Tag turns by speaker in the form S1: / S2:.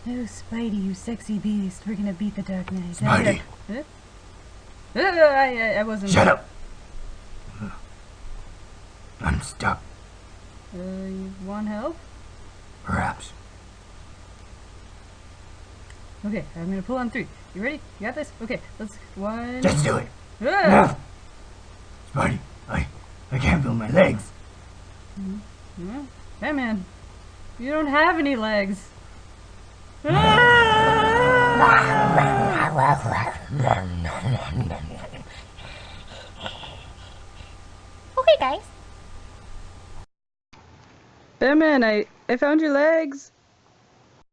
S1: Oh, Spidey, you sexy beast. We're gonna beat the Dark Knight.
S2: Spidey.
S1: I wasn't...
S2: Shut up! I'm stuck.
S1: You want help?
S2: Perhaps.
S1: Okay, I'm gonna pull on 3. You ready? You got this? Okay, let's... 1...
S2: Let's do it.
S1: Ah!
S2: Spidey, I can't feel my legs.
S1: Batman, you don't have any legs.
S3: Okay, guys.
S1: Batman, I found your legs.